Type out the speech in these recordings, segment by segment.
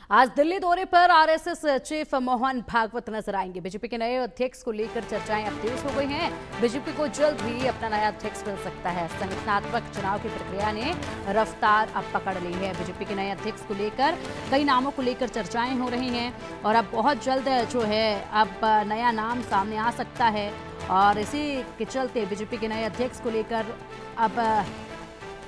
आज दिल्ली दौरे पर आरएसएस चीफ मोहन भागवत नजर आएंगे। बीजेपी के नए अध्यक्ष को लेकर चर्चाएं अब तेज हो गई हैं। बीजेपी को जल्द ही अपना नया अध्यक्ष मिल सकता है। संगठनात्मक चुनाव की प्रक्रिया ने रफ्तार अब पकड़ ली है। बीजेपी के नए अध्यक्ष को लेकर कई नामों को लेकर चर्चाएं हो रही हैं और अब बहुत जल्द जो है अब नया नाम सामने आ सकता है। और इसी के चलते बीजेपी के नए अध्यक्ष को लेकर अब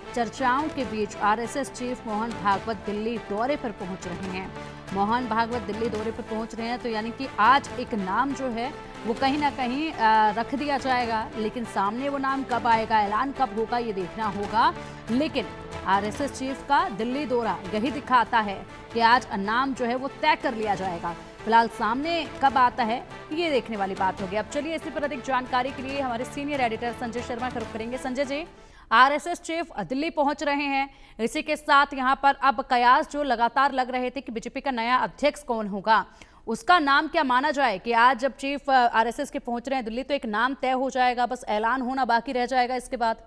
चर्चाओं के बीच आरएसएस चीफ मोहन भागवत दिल्ली दौरे पर पहुंच रहे हैं। मोहन भागवत दिल्ली दौरे पर पहुंच रहे हैं तो यानी कि आज एक नाम जो है वो कहीं ना कहीं रख दिया जाएगा, लेकिन सामने वो नाम कब आएगा, ऐलान कब होगा, ये देखना होगा। लेकिन आरएसएस चीफ का दिल्ली दौरा यही दिखाता है कि आज नाम जो है वो तय कर लिया जाएगा। फिलहाल सामने कब आता है ये देखने वाली बात होगी। अब चलिए इसी पर अधिक जानकारी के लिए हमारे सीनियर एडिटर संजय शर्मा का रुख करेंगे। संजय जी, आरएसएस चीफ दिल्ली पहुंच रहे हैं, इसी के साथ यहां पर अब कयास जो लगातार लग रहे थे कि बीजेपी का नया अध्यक्ष कौन होगा, उसका नाम क्या माना जाए कि आज जब चीफ आरएसएस के पहुंच रहे हैं दिल्ली तो एक नाम तय हो जाएगा, बस ऐलान होना बाकी रह जाएगा इसके बाद?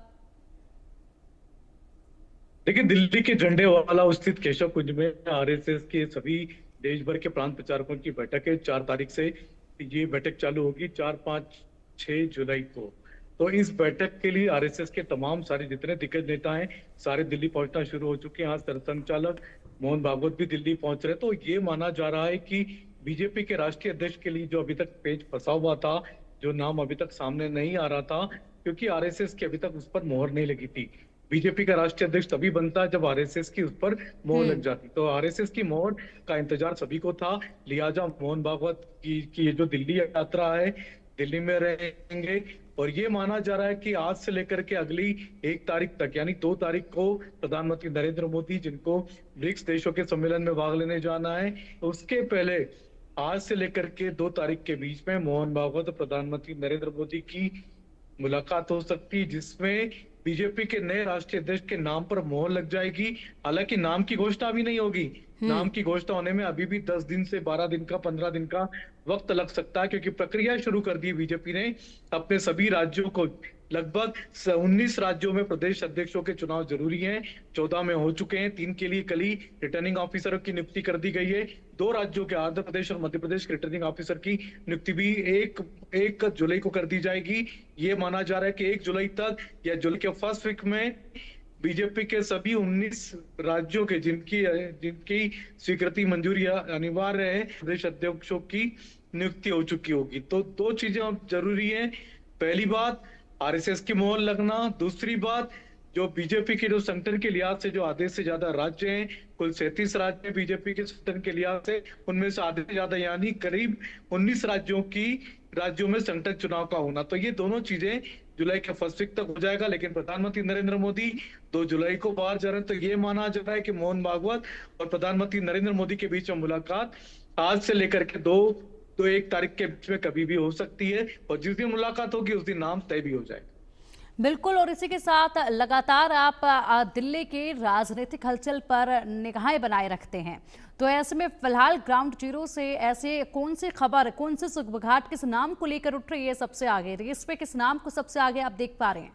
देखिए, दिल्ली के झंडे वाला स्थित केशव कुंज में आरएसएस के सभी देश भर के प्रांत प्रचारकों की बैठक है। 4 तारीख से ये बैठक चालू होगी, 4, 5, 6 जुलाई को। तो इस बैठक के लिए आरएसएस के तमाम सारे जितने दिग्गज नेता हैं सारे दिल्ली पहुंचना शुरू हो चुके हैं। आज सरसंघचालक मोहन भागवत भी दिल्ली पहुंच रहे हैं। तो ये माना जा रहा है कि बीजेपी के राष्ट्रीय अध्यक्ष के लिए जो अभी तक पेच फंसा हुआ था, जो नाम अभी तक सामने नहीं आ रहा था, क्योंकि आरएसएस की अभी तक उस पर मोहर नहीं लगी थी। बीजेपी का राष्ट्रीय अध्यक्ष तभी बनता है जब आरएसएस की उस पर मोहर लग जाती। तो आरएसएस की मोहर का इंतजार सभी को था, लिहाजा मोहन भागवत की ये जो दिल्ली यात्रा है, दिल्ली में रहेंगे। और ये माना जा रहा है कि आज से लेकर के अगली 1 तारीख तक, यानी 2 तारीख को प्रधानमंत्री नरेंद्र मोदी, जिनको ब्रिक्स देशों के सम्मेलन में भाग लेने जाना है, उसके पहले आज से लेकर के 2 तारीख के बीच में मोहन भागवत और प्रधानमंत्री नरेंद्र मोदी की मुलाकात हो सकती है, जिसमें बीजेपी के नए राष्ट्रीय अध्यक्ष के नाम पर मोहर लग जाएगी। हालांकि नाम की घोषणा अभी नहीं होगी। नाम की घोषणा होने में अभी भी 10 दिन से 12 दिन का, 15 दिन का वक्त लग सकता है, क्योंकि प्रक्रिया शुरू कर दी बीजेपी ने। अपने सभी राज्यों को, लगभग 19 राज्यों में प्रदेश अध्यक्षों के चुनाव जरूरी हैं। 14 में हो चुके हैं, 3 के लिए कल ही रिटर्निंग ऑफिसरों की नियुक्ति कर दी गई है। 2 राज्यों के, आंध्र प्रदेश और मध्य प्रदेश के रिटर्निंग ऑफिसर की नियुक्ति भी 1 जुलाई को कर दी जाएगी। ये माना जा रहा है कि 1 जुलाई तक या जुलाई के फर्स्ट वीक में बीजेपी के सभी 19 राज्यों के जिनकी स्वीकृति मंजूरी अनिवार्य है, प्रदेश अध्यक्षों की नियुक्ति हो चुकी होगी। तो 2 चीजें अब जरूरी है। पहली बात आरएसएस की मोहर लगना, दूसरी बात जो बीजेपी के जो संगठन के लिहाज से जो आधे से ज्यादा राज्य हैं, कुल 37 राज्य हैं बीजेपी के संगठन के लिहाज से, उनमें से आधे से ज्यादा यानी करीब 19 राज्यों में संगठन चुनाव का होना। तो ये दोनों चीजें जुलाई के फर्स्ट वीक तक हो जाएगा। लेकिन प्रधानमंत्री नरेंद्र मोदी 2 जुलाई को बाहर जा रहे हैं, तो ये माना जा रहा है कि मोहन भागवत और प्रधानमंत्री नरेंद्र मोदी के बीच में मुलाकात आज से लेकर के 1 तारीख के बीच में कभी भी हो सकती है। और जिस दिन मुलाकात होगी उस दिन नाम तय भी हो जाएगा। बिल्कुल। और इसी के साथ लगातार आप दिल्ली की राजनीतिक हलचल पर निगाहें बनाए रखते हैं, तो ऐसे में फिलहाल ग्राउंड जीरो से ऐसे कौन सी खबर, कौन सी सुगबुगाहट किस नाम को लेकर उठ रही है सबसे आगे, रेस पे किस नाम को सबसे आगे आप देख पा रहे हैं?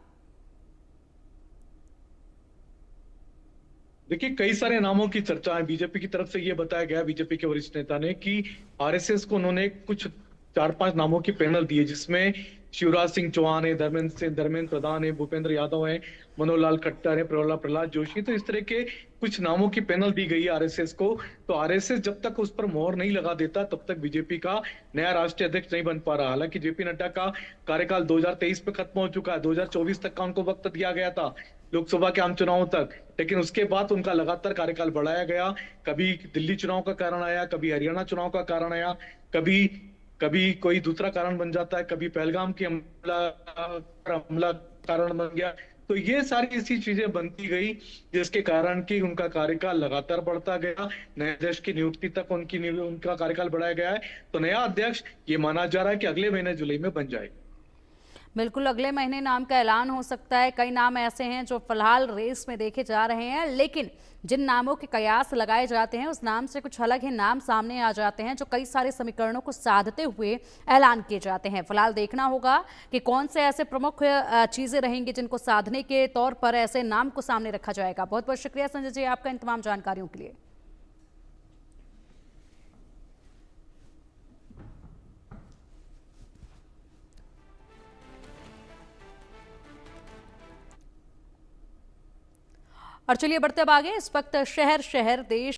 देखिए, कई सारे नामों की चर्चा है। बीजेपी की तरफ से ये बताया गया, बीजेपी के वरिष्ठ नेता ने, कि आरएसएस को उन्होंने कुछ 4-5 नामों की पैनल दी है, जिसमें शिवराज सिंह चौहान है, धर्मेंद्र प्रधान है, भूपेंद्र यादव है, मनोहर लाल खट्टर है, प्रहलाद जोशी। तो इस तरह के कुछ नामों की पैनल दी गई है आरएसएस को। तो आरएसएस जब तक उस पर मोहर नहीं लगा देता तब तक बीजेपी का नया राष्ट्रीय अध्यक्ष नहीं बन पा रहा। हालांकि जेपी नड्डा का कार्यकाल 2023 पे खत्म हो चुका है, 2024 तक का उनको वक्त दिया गया था, लोकसभा के आम चुनावों तक। लेकिन उसके बाद उनका लगातार कार्यकाल बढ़ाया गया। कभी दिल्ली चुनाव का कारण आया, कभी हरियाणा चुनाव का कारण आया, कभी कोई दूसरा कारण बन जाता है, कभी पहलगाम की हमला कारण बन गया। तो ये सारी ऐसी चीजें बनती गई जिसके कारण कि उनका कार्यकाल लगातार बढ़ता गया। नए अध्यक्ष की नियुक्ति तक उनका कार्यकाल बढ़ाया गया है। तो नया अध्यक्ष ये माना जा रहा है कि अगले महीने जुलाई में बन जाएगा। बिल्कुल, अगले महीने नाम का ऐलान हो सकता है। कई नाम ऐसे हैं जो फिलहाल रेस में देखे जा रहे हैं, लेकिन जिन नामों के कयास लगाए जाते हैं उस नाम से कुछ अलग ही नाम सामने आ जाते हैं जो कई सारे समीकरणों को साधते हुए ऐलान किए जाते हैं। फिलहाल देखना होगा कि कौन से ऐसे प्रमुख चीजें रहेंगी जिनको साधने के तौर पर ऐसे नाम को सामने रखा जाएगा। बहुत बहुत शुक्रिया संजय जी आपका इन तमाम जानकारियों के लिए। और चलिए बढ़ते अब आगे। इस वक्त शहर शहर देश